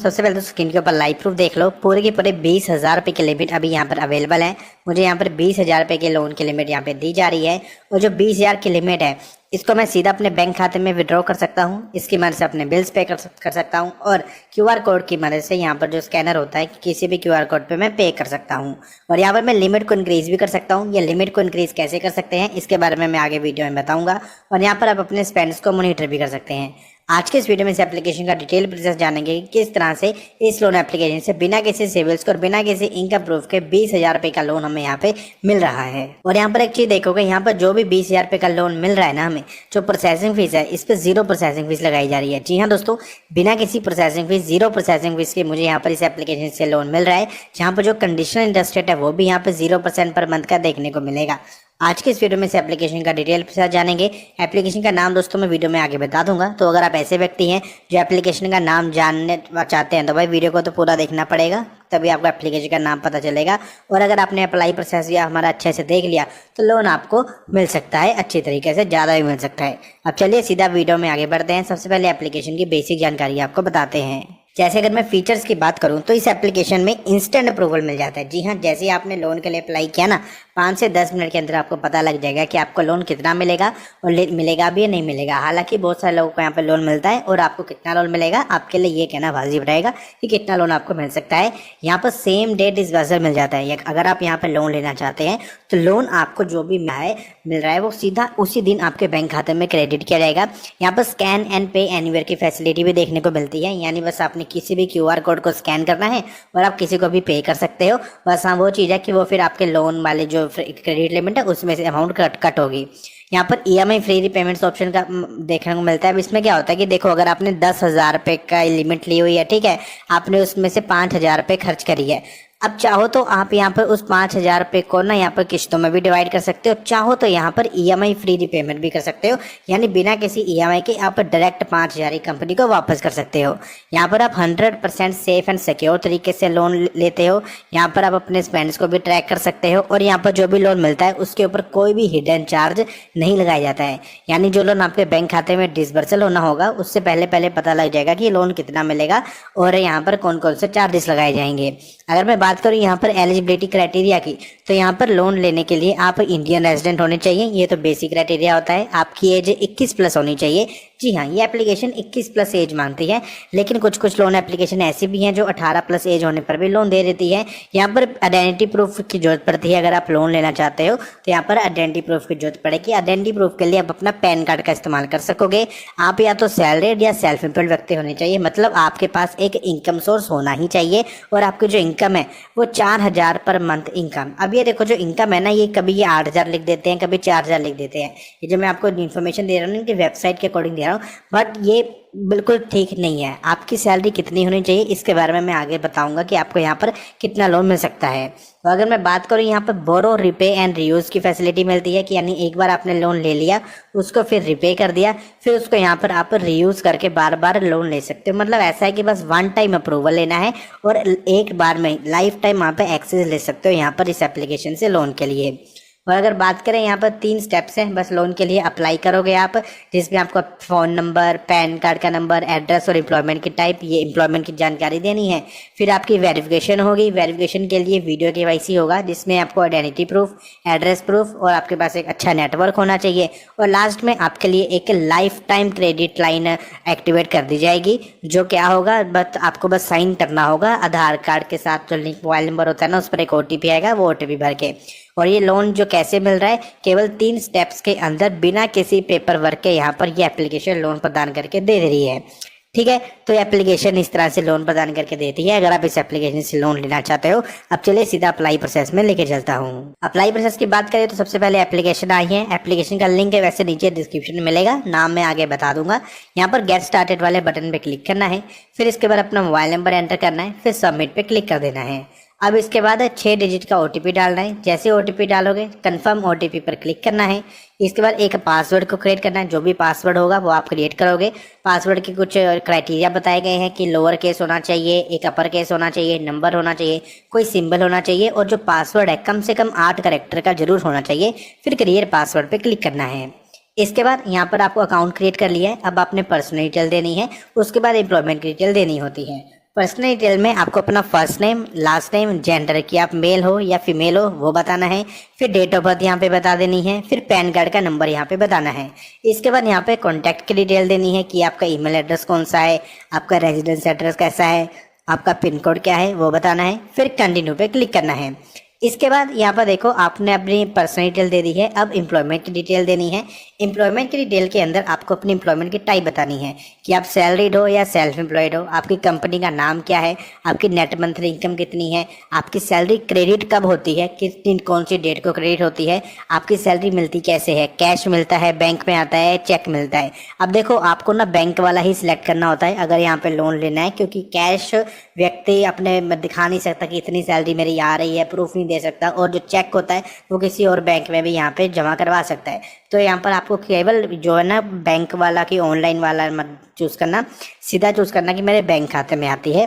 सबसे पहले तो स्क्रीन के ऊपर लाइव प्रूफ देख लो। पूरे के पूरे 20,000 रुपये की लिमिट अभी यहाँ पर अवेलेबल है। मुझे यहाँ पर 20,000 रुपये के लोन की लिमिट यहाँ पे दी जा रही है। और जो 20,000 की लिमिट है इसको मैं सीधा अपने बैंक खाते में विड्रॉ कर सकता हूँ। इसकी मदद से अपने बिल्स पे कर सकता हूँ और QR कोड की मदद से यहाँ पर जो स्कैनर होता है किसी भी QR कोड पे मैं पे कर सकता हूँ। और यहाँ पर मैं लिमिट को इंक्रीज भी कर सकता हूँ। ये लिमिट को इंक्रीज कैसे कर सकते हैं इसके बारे में मैं आगे वीडियो में बताऊंगा। और यहाँ पर आप अपने स्पेंड्स को मॉनिटर भी कर सकते हैं। आज के इस वीडियो में इस एप्लीकेशन का डिटेल प्रोसेस जानेंगे कि किस तरह से इस लोन एप्लीकेशन से बिना किसी सिविल्स और बिना किसी इनकम प्रूफ के 20,000 रुपये का लोन हमें यहाँ पे मिल रहा है। और यहाँ पर एक चीज देखोगे, यहाँ पर जो भी 20,000 रुपये का लोन मिल रहा है ना, हमें जो प्रोसेसिंग फीस है इस पर 0 प्रोसेसिंग फीस लगाई जा रही है। जी हाँ दोस्तों, बिना किसी प्रोसेसिंग फीस 0 प्रोसेसिंग फीस के मुझे यहाँ पर इस एप्लीकेशन से लोन मिल रहा है। जहाँ पर जो कंडीशनल इंटरेस्ट रेट है वो भी यहाँ पे 0% पर मंथ का देखने को मिलेगा। आज के इस वीडियो में इस एप्लीकेशन का डिटेल के साथ जानेंगे। एप्लीकेशन का नाम दोस्तों मैं वीडियो में आगे बता दूंगा। तो अगर आप ऐसे व्यक्ति हैं जो एप्लीकेशन का नाम जानने चाहते हैं तो भाई वीडियो को तो पूरा देखना पड़ेगा, तभी आपको एप्लीकेशन का नाम पता चलेगा। और अगर आपने अप्लाई प्रोसेस या हमारा अच्छे से देख लिया तो लोन आपको मिल सकता है, अच्छी तरीके से ज़्यादा भी मिल सकता है। अब चलिए सीधा वीडियो में आगे बढ़ते हैं। सबसे पहले एप्लीकेशन की बेसिक जानकारी आपको बताते हैं। जैसे अगर मैं फीचर्स की बात करूं तो इस एप्लीकेशन में इंस्टेंट अप्रूवल मिल जाता है। जी हाँ, जैसे ही आपने लोन के लिए अप्लाई किया ना, 5 से 10 मिनट के अंदर आपको पता लग जाएगा कि आपको लोन कितना मिलेगा और मिलेगा भी या नहीं मिलेगा। हालांकि बहुत सारे लोगों को यहाँ पे लोन मिलता है और आपको कितना लोन मिलेगा आपके लिए ये कहना वाजिब रहेगा कि कितना लोन आपको मिल सकता है। यहाँ पर सेम डे डिसबर्सल मिल जाता है। अगर आप यहाँ पर लोन लेना चाहते हैं तो लोन आपको जो भी मिल रहा है वो सीधा उसी दिन आपके बैंक खाते में क्रेडिट किया जाएगा। यहाँ पर स्कैन एंड पे एनीवेयर की फैसिलिटी भी देखने को मिलती है। यानी बस आपने किसी भी QR कोड को स्कैन करना है और आप किसी को भी पे कर सकते हो। बस हाँ, वो चीज़ है कि वो फिर आपके लोन वाले जो क्रेडिट लिमिट है उसमें से अमाउंट कट होगी। यहाँ पर EMI फ्री रीपेमेंट्स ऑप्शन का देखने को मिलता है। अब इसमें क्या होता है कि देखो, अगर आपने 10,000 रुपये का लिमिट ली हुई है, ठीक है, आपने उसमें से 5,000 रुपये खर्च करी है। अब चाहो तो आप यहाँ पर उस 5,000 रुपये को ना यहाँ पर किश्तों में भी डिवाइड कर सकते हो। चाहो तो यहाँ पर EMI फ्री रिपेमेंट भी कर सकते हो, यानी बिना किसी EMI के आप डायरेक्ट 5,000 कंपनी को वापस कर सकते हो। यहाँ पर आप 100% सेफ एंड सिक्योर तरीके से लोन लेते हो। यहाँ पर आप अपने स्पेंड्स को भी ट्रैक कर सकते हो और यहाँ पर जो भी लोन मिलता है उसके ऊपर कोई भी हिडन चार्ज नहीं लगाया जाता है। यानी जो लोन आपके बैंक खाते में डिसबर्सल होना होगा उससे पहले पता लग जाएगा कि लोन कितना मिलेगा और यहाँ पर कौन कौन से चार्जेस लगाए जाएंगे। अगर मैं बात करूँ यहाँ पर एलिजिबिलिटी क्राइटेरिया की, तो यहाँ पर लोन लेने के लिए आप इंडियन रेजिडेंट होने चाहिए। ये तो बेसिक क्राइटेरिया होता है। आपकी एज 21 प्लस होनी चाहिए। जी हाँ, ये एप्लीकेशन 21 प्लस एज मांगती है, लेकिन कुछ लोन एप्लीकेशन ऐसी भी हैं जो 18 प्लस एज होने पर भी लोन दे देती है। यहाँ पर आइडेंटिटी प्रूफ की जरूरत पड़ती है। अगर आप लोन लेना चाहते हो तो यहाँ पर आइडेंटिटी प्रूफ की जरूरत पड़ेगी। आइडेंटिटी प्रूफ के लिए आप अपना पैन कार्ड का इस्तेमाल कर सकोगे। आप या तो सैलरीड या सेल्फ एम्प्लॉयड व्यक्ति होने चाहिए, मतलब आपके पास एक इनकम सोर्स होना ही चाहिए और आपकी जो इनकम है वो 4,000 पर मंथ इनकम। अब ये देखो, जो इनकम है ना, ये कभी ये 8,000 लिख देते हैं, कभी 4,000 लिख देते हैं। ये जो मैं आपको इन्फॉर्मेशन दे रहा हूँ इनकी वेबसाइट के अकॉर्डिंग दे रहा हूँ, बट ये बिल्कुल ठीक नहीं है। आपकी सैलरी कितनी होनी चाहिए इसके बारे में मैं आगे बताऊंगा कि आपको यहाँ पर कितना लोन मिल सकता है। तो अगर मैं बात करूँ, यहाँ पर बोरो, रिपे एंड रीयूज की फैसिलिटी मिलती है कि यानी एक बार आपने लोन ले लिया, उसको फिर रिपे कर दिया, फिर उसको यहाँ पर आप रीयूज करके बार बार लोन ले सकते हो। मतलब ऐसा है कि बस 1 टाइम अप्रूवल लेना है और एक बार में लाइफ टाइम वहाँ पे एक्सेस ले सकते हो यहाँ पर इस एप्लीकेशन से लोन के लिए। और अगर बात करें, यहाँ पर 3 स्टेप्स हैं बस लोन के लिए। अप्लाई करोगे आप, जिसमें आपको फ़ोन नंबर, पैन कार्ड का नंबर, एड्रेस और एम्प्लॉयमेंट की टाइप, ये एम्प्लॉयमेंट की जानकारी देनी है। फिर आपकी वेरिफिकेशन होगी। वेरिफिकेशन के लिए वीडियो KYC होगा, जिसमें आपको आइडेंटिटी प्रूफ, एड्रेस प्रूफ और आपके पास एक अच्छा नेटवर्क होना चाहिए। और लास्ट में आपके लिए एक life time credit line activate कर दी जाएगी। जो क्या होगा, बस आपको बस साइन करना होगा आधार कार्ड के साथ। जो लिंक मोबाइल नंबर होता है ना, उस पर एक OTP आएगा, वो OTP भर के। और ये लोन जो कैसे मिल रहा है, केवल 3 स्टेप्स के अंदर बिना किसी पेपर वर्क के यहाँ पर ये एप्लीकेशन लोन प्रदान करके दे रही है। ठीक है, तो एप्लीकेशन इस तरह से लोन प्रदान करके देती है अगर आप इस एप्लीकेशन से लोन लेना चाहते हो। अब चलिए सीधा अप्लाई प्रोसेस में लेके चलता हूँ। अप्लाई प्रोसेस की बात करें तो सबसे पहले एप्लीकेशन आई है। एप्लीकेशन का लिंक है वैसे नीचे डिस्क्रिप्शन में मिलेगा, नाम मैं आगे बता दूंगा। यहाँ पर गेट स्टार्टेड वाले बटन पे क्लिक करना है, फिर इसके बाद अपना मोबाइल नंबर एंटर करना है, फिर सबमिट पे क्लिक कर देना है। अब इसके बाद 6 डिजिट का OTP डालना है। जैसे OTP डालोगे कंफर्म OTP पर क्लिक करना है। इसके बाद एक पासवर्ड को क्रिएट करना है। जो भी पासवर्ड होगा वो आप क्रिएट करोगे। पासवर्ड के कुछ क्राइटेरिया बताए गए हैं कि लोअर केस होना चाहिए, एक अपर केस होना चाहिए, नंबर होना चाहिए, कोई सिंबल होना चाहिए और जो पासवर्ड है कम से कम 8 कैरेक्टर का जरूर होना चाहिए। फिर क्रिएट पासवर्ड पर क्लिक करना है। इसके बाद यहाँ पर आपको अकाउंट क्रिएट कर लिया है। अब आपने पर्सनल डिटेल देनी है, उसके बाद एम्प्लॉयमेंट की डिटेल देनी होती है। पर्सनल डिटेल में आपको अपना first name, last name, gender कि आप मेल हो या फीमेल हो वो बताना है, फिर डेट ऑफ बर्थ यहाँ पे बता देनी है, फिर पैन कार्ड का नंबर यहाँ पे बताना है। इसके बाद यहाँ पे कॉन्टैक्ट की डिटेल देनी है कि आपका ईमेल एड्रेस कौन सा है, आपका रेजिडेंस एड्रेस कैसा है, आपका पिन कोड क्या है वो बताना है, फिर कंटिन्यू पे क्लिक करना है। इसके बाद यहाँ पर देखो आपने अपनी पर्सनल डिटेल दे दी है, अब एम्प्लॉयमेंट की डिटेल देनी है। एम्प्लॉयमेंट की डिटेल के अंदर आपको अपनी एम्प्लॉयमेंट की टाइप बतानी है कि आप सैलरीड हो या सेल्फ एम्प्लॉयड हो, आपकी कंपनी का नाम क्या है, आपकी नेट मंथली इनकम कितनी है, आपकी सैलरी क्रेडिट कब होती है, किस दिन कौन सी डेट को क्रेडिट होती है, आपकी सैलरी मिलती कैसे है, कैश मिलता है, बैंक में आता है, चेक मिलता है। अब देखो आपको ना बैंक वाला ही सिलेक्ट करना होता है अगर यहाँ पे लोन लेना है, क्योंकि कैश व्यक्ति अपने दिखा नहीं सकता कि इतनी सैलरी मेरी आ रही है, प्रूफ नहीं दे सकता, और जो चेक होता है वो किसी और बैंक में भी यहाँ पे जमा करवा सकता है। तो यहाँ पर आपको केवल जो है ना बैंक वाला की ऑनलाइन वाला मत चूज करना, सीधा चूज करना कि मेरे बैंक खाते में आती है।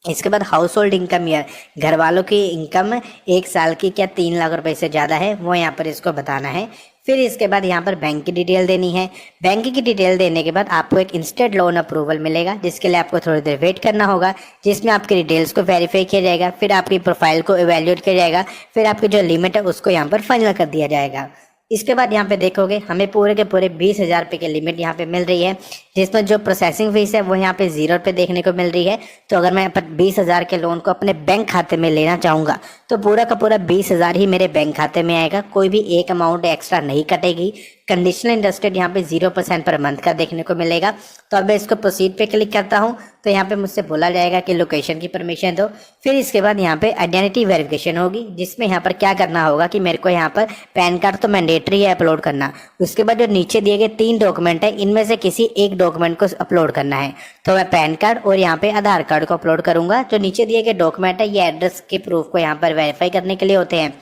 इसके बाद हाउस होल्ड इनकम ईयर, घर वालों की इनकम 1 साल की क्या 3 लाख रुपए से ज़्यादा है वो यहाँ पर इसको बताना है। फिर इसके बाद यहाँ पर बैंक की डिटेल देनी है। बैंक की डिटेल देने के बाद आपको एक इंस्टेंट लोन अप्रूवल मिलेगा, जिसके लिए आपको थोड़ी देर वेट करना होगा, जिसमें आपकी डिटेल्स को वेरीफाई किया जाएगा, फिर आपकी प्रोफाइल को इवेल्युएट किया जाएगा, फिर आपकी जो लिमिट है उसको यहाँ पर फाइनल कर दिया जाएगा। इसके बाद यहाँ पे देखोगे हमें पूरे के पूरे 20,000 रुपये की लिमिट यहाँ पे मिल रही है, जिसमें जो प्रोसेसिंग फीस है वो यहाँ पे 0 रुपये देखने को मिल रही है। तो अगर मैं 20,000 के लोन को अपने बैंक खाते में लेना चाहूँगा तो पूरा का पूरा 20,000 ही मेरे बैंक खाते में आएगा, कोई भी एक अमाउंट एक्स्ट्रा नहीं कटेगी। कंडीशनल इंटरेस्ट यहाँ पे 0% पर मंथ का देखने को मिलेगा। तो अब मैं इसको प्रोसीड पे क्लिक करता हूँ तो यहाँ पे मुझसे बोला जाएगा कि लोकेशन की परमिशन दो। फिर इसके बाद यहाँ पे आइडेंटिटी वेरिफिकेशन होगी, जिसमें यहाँ पर क्या करना होगा कि मेरे को यहाँ पर पैन कार्ड तो मैंडेटरी है अपलोड करना। उसके बाद जो नीचे दिए गए 3 डॉक्यूमेंट है इनमें से किसी एक डॉक्यूमेंट को अपलोड करना है। तो मैं पैन कार्ड और यहाँ पे आधार कार्ड को अपलोड करूंगा। जो नीचे दिए गए डॉक्यूमेंट है ये एड्रेस के प्रूफ को यहाँ पर वेरीफाई करने के लिए होते हैं।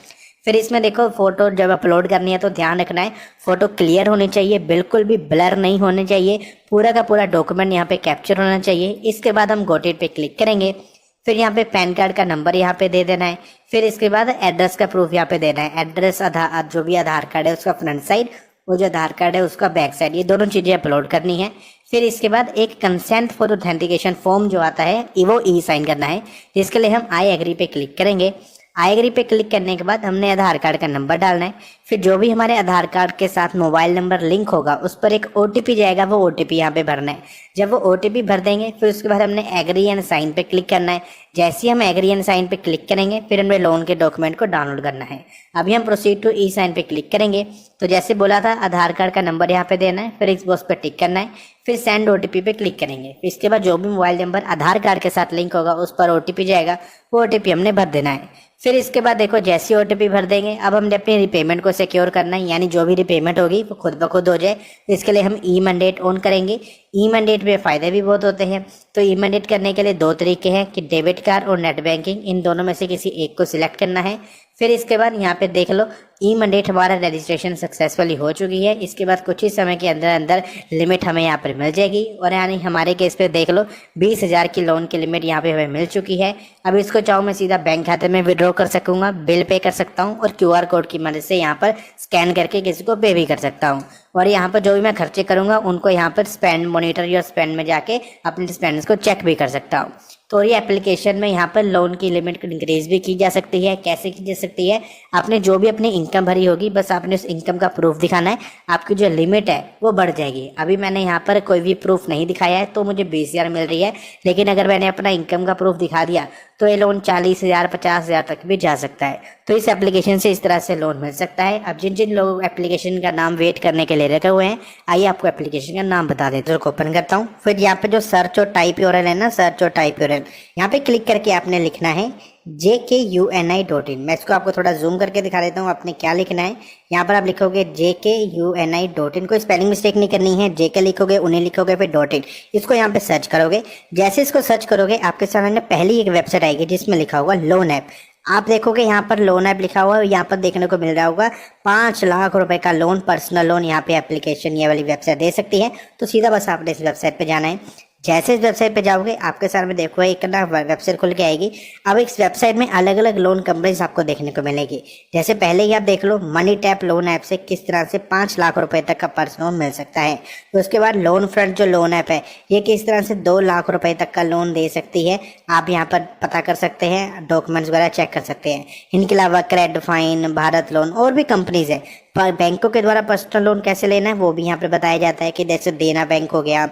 फिर इसमें देखो फोटो जब अपलोड करनी है तो ध्यान रखना है फोटो क्लियर होनी चाहिए, बिल्कुल भी ब्लर नहीं होने चाहिए, पूरा का पूरा डॉक्यूमेंट यहाँ पे कैप्चर होना चाहिए। इसके बाद हम गॉट इट पे क्लिक करेंगे। फिर यहाँ पे पैन कार्ड का नंबर यहाँ पे दे देना है। फिर इसके बाद एड्रेस का प्रूफ यहाँ पे देना है, एड्रेस आधार जो भी आधार कार्ड है उसका फ्रंट साइड, वो जो आधार कार्ड है उसका बैक साइड, ये दोनों चीजें अपलोड करनी है। फिर इसके बाद एक कंसेंट फॉर ऑथेंटिकेशन फॉर्म जो आता है वो ई साइन करना है, जिसके लिए हम आई एग्री पे क्लिक करेंगे। आई एग्री पे क्लिक करने के बाद हमने आधार कार्ड का नंबर डालना है। फिर जो भी हमारे आधार कार्ड के साथ मोबाइल नंबर लिंक होगा उस पर एक ओटीपी जाएगा, वो ओटीपी यहाँ पे भरना है। जब वो ओटीपी भर देंगे फिर उसके बाद हमने एग्री एंड साइन पे क्लिक करना है। जैसे ही हम एग्री एंड साइन पे क्लिक करेंगे फिर हमें लोन के डॉक्यूमेंट को डाउनलोड करना है। अभी हम प्रोसीड टू ई साइन पे क्लिक करेंगे। तो जैसे बोला था आधार कार्ड का नंबर यहाँ पे देना है, फिर इस बॉक्स पे टिक करना है, फिर सेंड ओटीपी पे क्लिक करेंगे। फिर इसके बाद जो भी मोबाइल नंबर आधार कार्ड के साथ लिंक होगा उस पर ओटीपी जाएगा, वो ओटीपी हमने भर देना है। फिर इसके बाद देखो जैसे ओटीपी भर देंगे अब हमने अपनी रिपेमेंट को सिक्योर करना है, यानी जो भी रिपेमेंट होगी वो खुद ब खुद हो जाए। तो इसके लिए हम ई मैंडेट ऑन करेंगे। ई मैंडेट में फ़ायदे भी बहुत होते हैं। तो ई मैंडेट करने के लिए 2 तरीके हैं कि डेबिट कार्ड और नेट बैंकिंग, इन दोनों में से किसी एक को सिलेक्ट करना है। फिर इसके बाद यहाँ पे देख लो ई मैंडेट हमारा रजिस्ट्रेशन सक्सेसफुली हो चुकी है। इसके बाद कुछ ही समय के अंदर अंदर लिमिट हमें यहाँ पर मिल जाएगी, और यानी हमारे केस पे देख लो 20,000 की लोन की लिमिट यहाँ पे हमें मिल चुकी है। अब इसको चाहूँ मैं सीधा बैंक खाते में विड्रॉ कर सकूँगा, बिल पे कर सकता हूँ, और QR कोड की मदद से यहाँ पर स्कैन करके किसी को पे भी कर सकता हूँ। और यहाँ पर जो भी मैं खर्चे करूँगा उनको यहाँ पर स्पेंड मॉनिटर या स्पेंड में जाके अपने स्पेंड्स को चेक भी कर सकता हूँ। तो ये एप्लीकेशन में यहाँ पर लोन की लिमिट को इंक्रीज भी की जा सकती है। कैसे की जा सकती है, आपने जो भी अपनी इनकम भरी होगी बस आपने उस इनकम का प्रूफ दिखाना है, आपकी जो लिमिट है वो बढ़ जाएगी। अभी मैंने यहाँ पर कोई भी प्रूफ नहीं दिखाया है तो मुझे 20,000 मिल रही है, लेकिन अगर मैंने अपना इनकम का प्रूफ दिखा दिया तो ये लोन 40,000 50,000 तक भी जा सकता है। तो इस एप्लीकेशन से इस तरह से लोन मिल सकता है। अब जिन जिन लोग एप्लीकेशन का नाम वेट करने के लिए रखे हुए हैं, आइए आपको एप्लीकेशन का नाम बता देते हैं। तो ओपन करता हूँ। फिर यहाँ पे जो सर्च और टाइप यूआरएल है ना, सर्च और टाइप यूआरएल, यहाँ पे क्लिक करके आपने लिखना है jkuni.in। मैं इसको आपको थोड़ा जूम करके दिखा देता हूँ आपने क्या लिखना है। यहाँ पर आप लिखोगे jkuni.in, कोई स्पेलिंग मिस्टेक नहीं करनी है, JK लिखोगे, उन्हें लिखोगे, फिर .in, इसको यहाँ पे सर्च करोगे। जैसे इसको सर्च करोगे आपके सामने पहली एक वेबसाइट आएगी जिसमें लिखा होगा लोन ऐप। आप देखोगे यहाँ पर लोन ऐप लिखा हुआ है, यहाँ पर देखने को मिल रहा होगा 5 लाख रुपए का लोन, पर्सनल लोन यहाँ पे एप्लीकेशन ये वाली वेबसाइट दे सकती है। तो सीधा बस आपने इस वेबसाइट पे जाना है। जैसे इस वेबसाइट पे जाओगे आपके सामने देखो एक ना वेबसाइट खुल के आएगी। अब इस वेबसाइट में अलग अलग लोन कंपनीज आपको देखने को मिलेगी। जैसे पहले ही आप देख लो मनी टैप लोन ऐप से किस तरह से 5 लाख रुपए तक का पर्सनल लोन मिल सकता है। तो उसके बाद लोन फ्रंट जो लोन ऐप है ये किस तरह से 2 लाख रुपए तक का लोन दे सकती है। आप यहाँ पर पता कर सकते हैं, डॉक्यूमेंट्स वगैरह चेक कर सकते हैं। इनके अलावा क्रेडिट फाइन, भारत लोन और भी कंपनीज है। पर बैंकों के द्वारा पर्सनल लोन कैसे लेना है वो भी यहाँ पे बताया जाता है कि जैसे देना बैंक हो गया,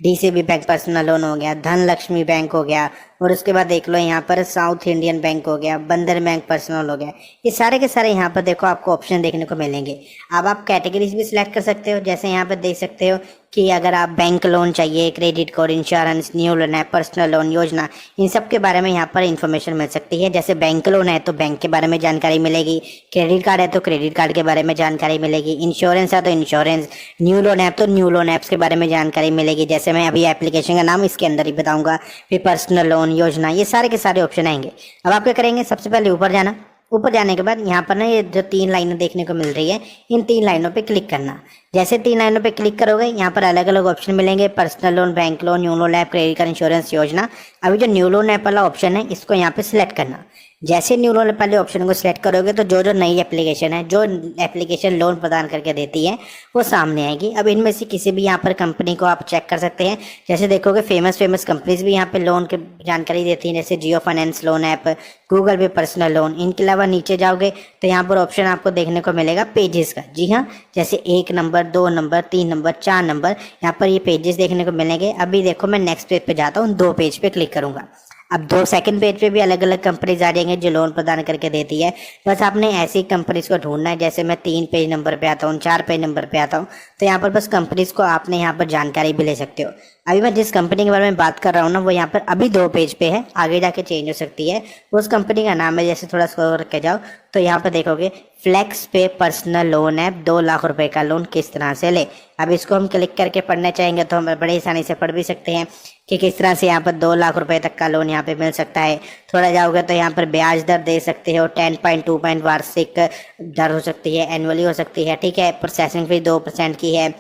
डीसीबी बैंक पर्सनल लोन हो गया, धनलक्ष्मी बैंक हो गया, और उसके बाद देख लो यहाँ पर साउथ इंडियन बैंक हो गया, बंधन बैंक पर्सनल हो गया। ये सारे के सारे यहाँ पर देखो आपको ऑप्शन देखने को मिलेंगे। अब आप कैटेगरीज भी सिलेक्ट कर सकते हो। जैसे यहाँ पर देख सकते हो कि अगर आप बैंक लोन चाहिए, credit card, insurance, new loan है, पर्सनल लोन योजना, इन सब के बारे में यहाँ पर इन्फॉर्मेशन मिल सकती है। जैसे बैंक लोन है तो बैंक के बारे में जानकारी मिलेगी, क्रेडिट कार्ड है तो क्रेडिट कार्ड के बारे में जानकारी मिलेगी, इंश्योरेंस है तो इंश्योरेंस, न्यू लोन ऐप तो न्यू लोन ऐप्स के बारे में जानकारी मिलेगी। जैसे मैं अभी एप्लीकेशन का नाम इसके अंदर ही बताऊंगा, फिर पर्सनल लोन योजना, ये सारे के सारे ऑप्शन आएंगे। अब आप क्या करेंगे, सबसे पहले ऊपर जाना। ऊपर जाने के बाद यहाँ पर ना ये जो 3 लाइनें देखने को मिल रही है, इन 3 लाइनों पे क्लिक करना। जैसे 3 लाइनों पे क्लिक करोगे यहाँ पर अलग अलग ऑप्शन मिलेंगे, personal loan, bank loan, new loan app, credit card, insurance योजना। अभी जो न्यू लोन ऐप वाला ऑप्शन है इसको यहाँ पे सिलेक्ट करना। जैसे न्यू लोन वाले ऑप्शन को सिलेक्ट करोगे तो जो जो नई एप्लीकेशन है, जो एप्लीकेशन लोन प्रदान करके देती है वो सामने आएगी। अब इनमें से किसी भी यहाँ पर कंपनी को आप चेक कर सकते हैं। जैसे देखोगे फेमस कंपनीज भी यहाँ पे लोन की जानकारी देती हैं, जैसे जियो फाइनेंस लोन ऐप, गूगल पे पर्सनल लोन। इनके अलावा नीचे जाओगे तो यहाँ पर ऑप्शन आपको देखने को मिलेगा पेजेस का। जी हाँ, जैसे 1 नंबर, 2 नंबर, 3 नंबर, 4 नंबर, यहाँ पर ये पेजेस देखने को मिलेंगे। अभी देखो मैं नेक्स्ट पेज पे जाता हूँ, 2 पेज पे क्लिक करूंगा। अब 2 सेकंड पेज पे भी अलग अलग कंपनीज आ जाएंगे जो लोन प्रदान करके देती है। बस आपने ऐसी कंपनीज को ढूंढना है। जैसे मैं 3 पेज नंबर पे आता हूँ, 4 पेज नंबर पे आता हूँ, तो यहाँ पर बस कंपनीज को आपने यहाँ पर जानकारी भी ले सकते हो। अभी मैं जिस कंपनी के बारे में बात कर रहा हूँ ना वो यहाँ पर अभी 2 पेज पे है, आगे जाके चेंज हो सकती है। उस कंपनी का नाम है, जैसे थोड़ा स्क्रॉल करके जाओ तो यहाँ पर देखोगे फ्लेक्स पे पर्सनल लोन ऐप, 2 लाख रुपए का लोन किस तरह से ले। अब इसको हम क्लिक करके पढ़ना चाहेंगे तो हम बड़े आसानी से पढ़ भी सकते हैं कि किस तरह से यहाँ पर 2 लाख रुपए तक का लोन यहाँ पे मिल सकता है। थोड़ा जाओगे तो यहाँ पर ब्याज दर दे सकते हो, 10.2 वार्षिक दर हो सकती है, एनुअली हो सकती है, ठीक है। प्रोसेसिंग फीस 2% की है।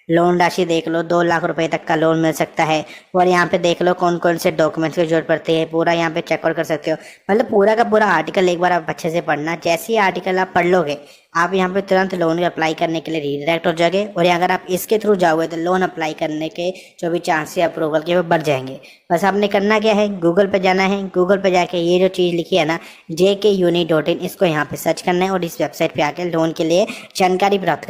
लोन राशि देख लो, 2 लाख रुपए तक का लोन मिल सकता है। और यहाँ पे देख लो कौन कौन से डॉक्यूमेंट्स की जरूरत पड़ती है, पूरा यहाँ पे चेकआउट कर सकते हो। मतलब पूरा का पूरा आर्टिकल एक बार आप अच्छे से पढ़ना। जैसे ही आर्टिकल आप पढ़ लोगे आप यहाँ पे तुरंत लोन अप्लाई करने के लिए रीडायरेक्ट हो जाओगे। और अगर आप इसके थ्रू जाओगे तो लोन अप्लाई करने के जो भी चांसेस अप्रूवल के वो बढ़ जाएंगे। बस आपने करना क्या है, गूगल पे जाना है। गूगल पे जाके ये जो चीज़ लिखी है ना JKUni.in, इसको यहाँ पे सर्च करना है और इस वेबसाइट पे आके लोन के लिए जानकारी प्राप्त